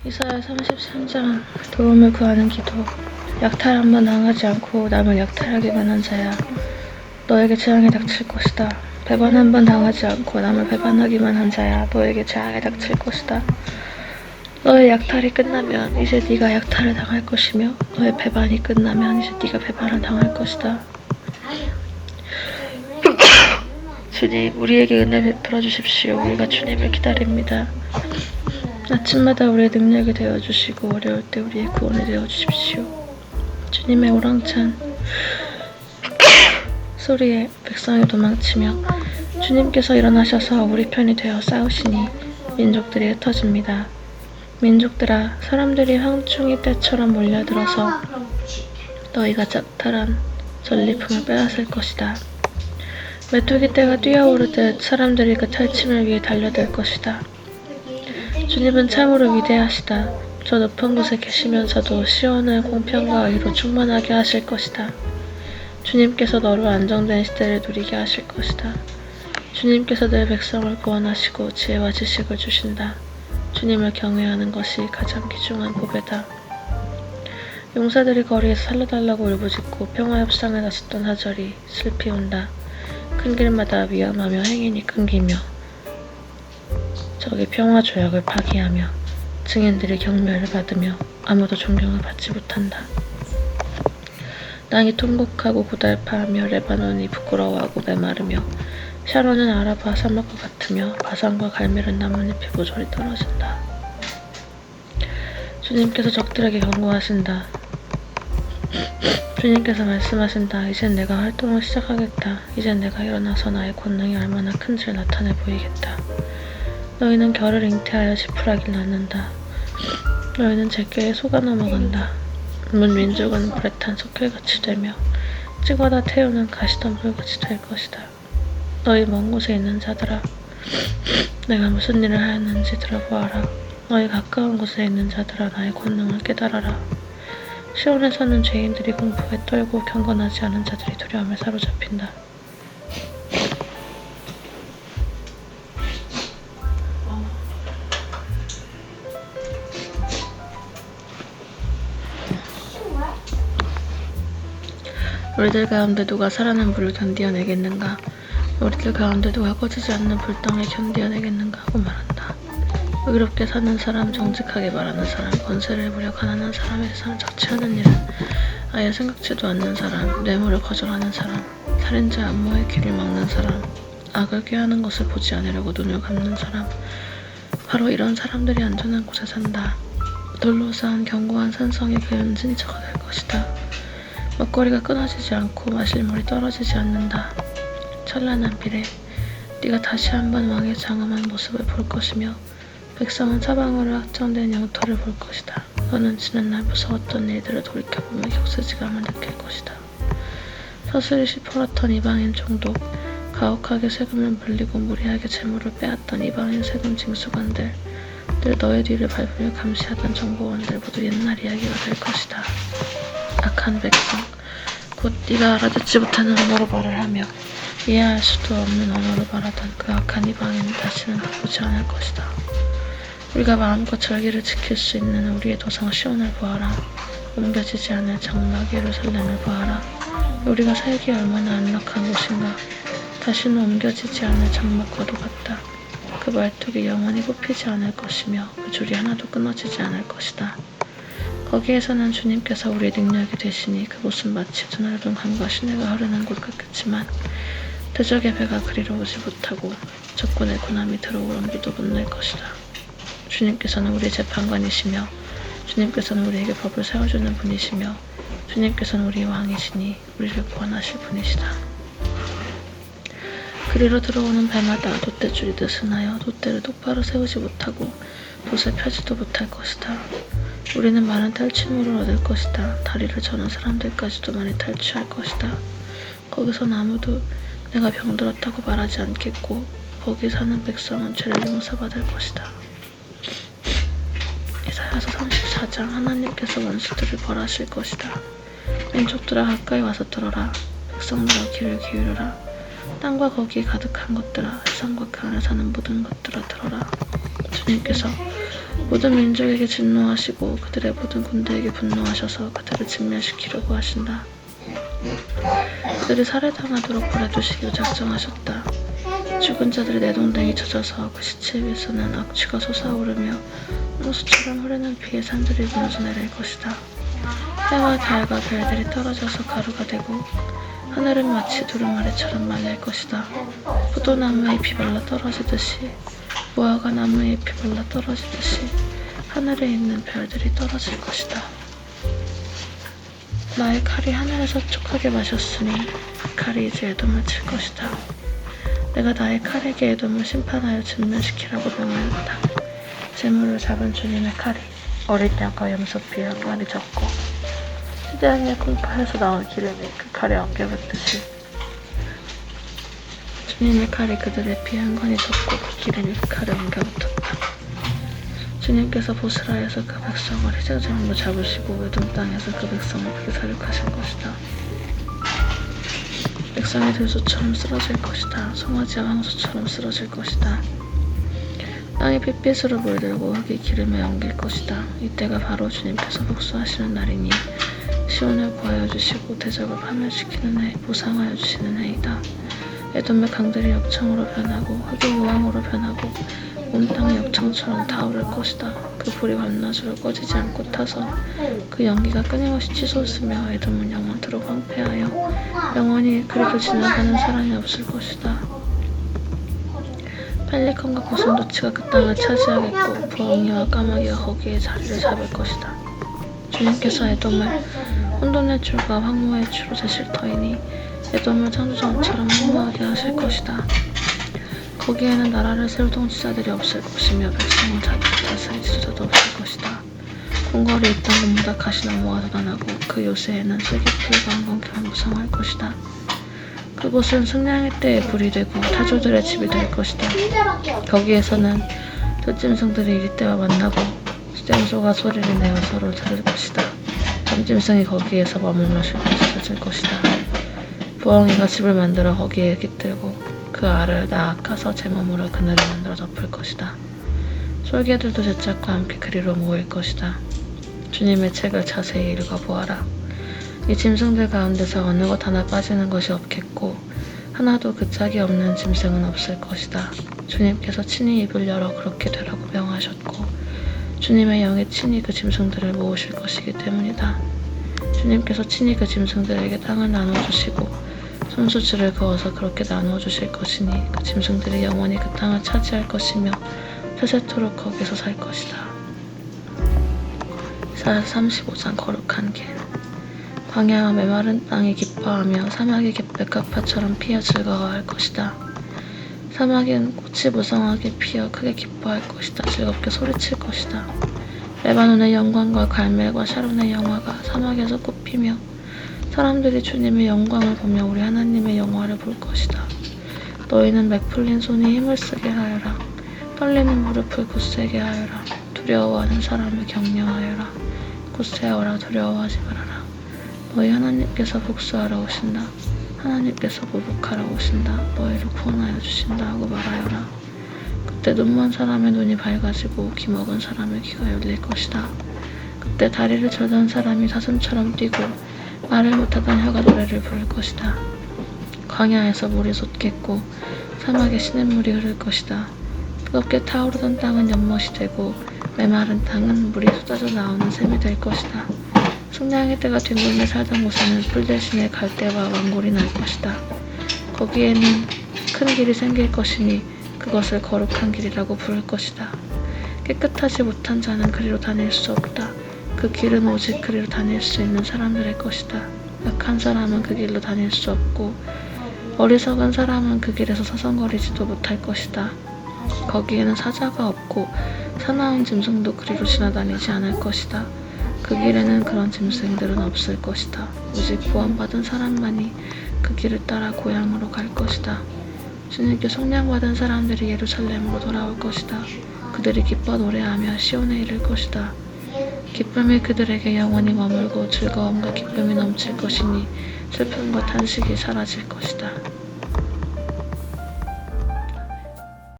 이사야 33장 도움을 구하는 기도. 약탈 한번 당하지 않고 남을 약탈하기만 한 자야 너에게 재앙이 닥칠 것이다. 배반 한번 당하지 않고 남을 배반하기만 한 자야 너에게 재앙이 닥칠 것이다. 너의 약탈이 끝나면 이제 네가 약탈을 당할 것이며 너의 배반이 끝나면 이제 네가 배반을 당할 것이다. 주님, 우리에게 은혜 베풀어 주십시오. 우리가 주님을 기다립니다. 아침마다 우리의 능력이 되어주시고 어려울 때 우리의 구원이 되어주십시오. 주님의 우렁찬 소리에 백성이 도망치며 주님께서 일어나셔서 우리 편이 되어 싸우시니 민족들이 흩어집니다. 민족들아, 사람들이 황충이 때처럼 몰려들어서 너희가 약탈한 전리품을 빼앗을 것이다. 메뚜기 떼가 뛰어오르듯 사람들이 그 탈취물 위에 달려들 것이다. 주님은 참으로 위대하시다. 저 높은 곳에 계시면서도 시온을 공평과 의로 충만하게 하실 것이다. 주님께서 너로 안정된 시대를 누리게 하실 것이다. 주님께서 내 백성을 구원하시고 지혜와 지식을 주신다. 주님을 경외하는 것이 가장 귀중한 보배다. 용사들이 거리에서 살려달라고 울부짖고 평화협상에 나섰던 하절이 슬피 온다. 큰 길마다 위험하며 행인이 끊기며 적이 평화조약을 파기하며 증인들이 경멸을 받으며 아무도 존경을 받지 못한다. 땅이 통곡하고 고달파하며 레바논이 부끄러워하고 메마르며 샤론은 아라바 사막과 같으며 바산과 갈멜은 나뭇잎이 모조리 떨어진다. 주님께서 적들에게 경고하신다. 주님께서 말씀하신다. 이젠 내가 활동을 시작하겠다. 이젠 내가 일어나서 나의 권능이 얼마나 큰지를 나타내 보이겠다. 너희는 결을 잉태하여 지푸라기를 낳는다. 너희는 제껴에 속아 넘어간다. 문 민족은 불에 탄 석회같이 되며 찌거다 태우는 가시덤불같이 될 것이다. 너희 먼 곳에 있는 자들아, 내가 무슨 일을 하였는지 들어보아라. 너희 가까운 곳에 있는 자들아, 나의 권능을 깨달아라. 시온에서는 죄인들이 공포에 떨고 경건하지 않은 자들이 두려움에 사로잡힌다. 우리들 가운데 누가 살아난 불을 견디어내겠는가? 우리들 가운데 누가 꺼지지 않는 불덩을 견디어내겠는가? 하고 말한다. 의롭게 사는 사람, 정직하게 말하는 사람, 권세를 부려 가난한 사람의 세상을 착취하는 일은 아예 생각지도 않는 사람, 뇌물을 거절하는 사람, 살인자 안모의 귀를 막는 사람, 악을 꾀하는 것을 보지 않으려고 눈을 감는 사람, 바로 이런 사람들이 안전한 곳에 산다. 돌로 쌓은 견고한 산성이 그 은진처가 될 것이다. 먹거리가 끊어지지 않고 마실 물이 떨어지지 않는다. 찬란한 비례, 네가 다시 한번 왕의 장엄한 모습을 볼 것이며 백성은 사방으로 확정된 영토를 볼 것이다. 너는 지난날 무서웠던 일들을 돌이켜보며 격세지감을 느낄 것이다. 서슬이 시퍼렇던 이방인 총독, 가혹하게 세금을 물리고 무리하게 재물을 빼앗던 이방인 세금 징수관들, 늘 너의 뒤를 밟으며 감시하던 정보원들 모두 옛날 이야기가 될 것이다. 악한 백성, 곧 네가 알아듣지 못하는 언어로 말을 하며 이해할 수도 없는 언어로 말하던 그 악한 이방인은 다시는 보지 않을 것이다. 우리가 마음껏 절기를 지킬 수 있는 우리의 도성 시온을 보아라. 옮겨지지 않을 장막 예루살렘을 보아라. 우리가 살기에 얼마나 안락한 곳인가. 다시는 옮겨지지 않을 장막과도 같다. 그 말뚝이 영원히 뽑히지 않을 것이며 그 줄이 하나도 끊어지지 않을 것이다. 거기에서는 주님께서 우리의 능력이 되시니 그곳은 마치 드넓은 강과 시내가 흐르는 곳 같겠지만 대적의 배가 그리로 오지 못하고 적군의 군함이 들어올 엄두도 못 낼 것이다. 주님께서는 우리의 재판관이시며 주님께서는 우리에게 법을 세워주는 분이시며 주님께서는 우리의 왕이시니 우리를 구원하실 분이시다. 그리로 들어오는 배마다 돛대줄이 느슨하여 돛대를 똑바로 세우지 못하고 돛을 펴지도 못할 것이다. 우리는 많은 탈취물을 얻을 것이다. 다리를 저는 사람들까지도 많이 탈취할 것이다. 거기선 아무도 내가 병들었다고 말하지 않겠고 거기 사는 백성은 죄를 용서받을 것이다. 이사야서 34장. 하나님께서 원수들을 벌하실 것이다. 민족들아, 가까이 와서 들어라. 백성들아, 귀를 기울여라. 땅과 거기에 가득한 것들아, 세상과 그 안에 사는 모든 것들아, 들어라. 주님께서 모든 민족에게 진노하시고 그들의 모든 군대에게 분노하셔서 그들을 진멸시키려고 하신다. 그들이 살해당하도록 벌해두시기로 작정하셨다. 죽은 자들의 내동댕이 젖어서 그 시체 위에서는 악취가 솟아오르며 홍수처럼 흐르는 비에 산들이 무너져 내릴 것이다. 해와 달과 별들이 떨어져서 가루가 되고 하늘은 마치 두루마리처럼 말릴 것이다. 포도나무에 잎이 말라 떨어지듯이 무화과 나무에 잎이 말라 떨어지듯이 하늘에 있는 별들이 떨어질 것이다. 나의 칼이 하늘에서 촉하게 마셨으니 그 칼이 이제 에돔을 칠 것이다. 내가 나의 칼에게 에돔을 심판하여 진멸시키라고 명하였다. 재물을 잡은 주님의 칼이 어린 양과 염소피에 한 마리 적고 시대하의 공파에서 나온 기름이 그 칼에 엉겨붙듯이 주님의 칼이 그들의 피에 한 건이 적고 그 기름이 그 칼에 엉겨붙었다. 주님께서 보스라에서 그 백성을 희생제물로 잡으시고 에돔 땅에서 그 백성을 크게 사륙하실 것이다. 백성이 들소처럼 쓰러질 것이다. 송아지와 황소처럼 쓰러질 것이다. 땅이 핏빛으로 물들고 흙이 기름에 엉길 것이다. 이때가 바로 주님께서 복수하시는 날이니 시온을 구하여 주시고 대적을 파멸시키는 해, 보상하여 주시는 해이다. 에돔의 강들이 역청으로 변하고 흙이 우왕으로 변하고 온 땅이 역청처럼 타오를 것이다. 그 불이 밤낮으로 꺼지지 않고 타서 그 연기가 끊임없이 치솟으며 에돔은 영원토록 황폐하여 영원히 그리도 지나가는 사람이 없을 것이다. 펠리컨과 고슴도치가 그 땅을 차지하겠고 부엉이와 까마귀가 거기에 자리를 잡을 것이다. 주님께서 에돔을 혼돈의 줄과 황무의 줄로 재실 터이니 에돔을 창조전처럼 황무하게 하실 것이다. 거기에는 나라를 세울 통치자들이 없을 것이며 백성은 자기를 다스릴 지도자도 없을 것이다. 궁궐이 있던 곳보다 가시나무가 더 나고 그 요새에는 슬기풀과 한건기만 무성할 것이다. 그곳은 승냥이 때에 불이 되고 타조들의 집이 될 것이다. 거기에서는 들짐승들이 이리떼와 만나고 수렴소가 소리를 내어 서로 들을 것이다. 잠짐승이 거기에서 머물러 쉴 곳이 찾을 것이다. 부엉이가 집을 만들어 거기에 깃들고 그 알을 낳아가서 제 몸으로 그늘을 만들어 덮을 것이다. 솔개들도 제 짝과 함께 그리로 모일 것이다. 주님의 책을 자세히 읽어보아라. 이 짐승들 가운데서 어느 것 하나 빠지는 것이 없겠고 하나도 그 짝이 없는 짐승은 없을 것이다. 주님께서 친히 입을 열어 그렇게 되라고 명하셨고 주님의 영이 친히 그 짐승들을 모으실 것이기 때문이다. 주님께서 친히 그 짐승들에게 땅을 나눠주시고 손수질을 그어서 그렇게 나누어 주실 것이니 그 짐승들이 영원히 그 땅을 차지할 것이며 세세토록 거기서 살 것이다. 이사야 35장 거룩한 길. 광야와 메마른 땅이 기뻐하며 사막이 백합화처럼 피어 즐거워할 것이다. 사막엔 꽃이 무성하게 피어 크게 기뻐할 것이다. 즐겁게 소리칠 것이다. 레바논의 영광과 갈멜과 샤론의 영화가 사막에서 꽃피며 사람들이 주님의 영광을 보며 우리 하나님의 영화를 볼 것이다. 너희는 맥풀린 손이 힘을 쓰게 하여라. 떨리는 무릎을 굳세게 하여라. 두려워하는 사람을 격려하여라. 굳세어라. 두려워하지 말아라. 너희 하나님께서 복수하러 오신다. 하나님께서 보복하러 오신다. 너희를 구원하여 주신다 하고 말하여라. 그때 눈먼 사람의 눈이 밝아지고 귀 먹은 사람의 귀가 열릴 것이다. 그때 다리를 절단 사람이 사슴처럼 뛰고 말을 못하던 혀가 노래를 부를 것이다. 광야에서 물이 솟겠고 사막에 시냇물이 흐를 것이다. 뜨겁게 타오르던 땅은 연못이 되고 메마른 땅은 물이 쏟아져 나오는 샘이 될 것이다. 승냥이 떼가 뒷물에 살던 곳에는 뿔 대신에 갈대와 왕골이 날 것이다. 거기에는 큰 길이 생길 것이니 그것을 거룩한 길이라고 부를 것이다. 깨끗하지 못한 자는 그리로 다닐 수 없다. 그 길은 오직 그리로 다닐 수 있는 사람들의 것이다. 약한 사람은 그 길로 다닐 수 없고 어리석은 사람은 그 길에서 서성거리지도 못할 것이다. 거기에는 사자가 없고 사나운 짐승도 그리로 지나다니지 않을 것이다. 그 길에는 그런 짐승들은 없을 것이다. 오직 구원받은 사람만이 그 길을 따라 고향으로 갈 것이다. 주님께 속량받은 사람들이 예루살렘으로 돌아올 것이다. 그들이 기뻐 노래하며 시온에 이를 것이다. 기쁨이 그들에게 영원히 머물고 즐거움과 기쁨이 넘칠 것이니 슬픔과 탄식이 사라질 것이다.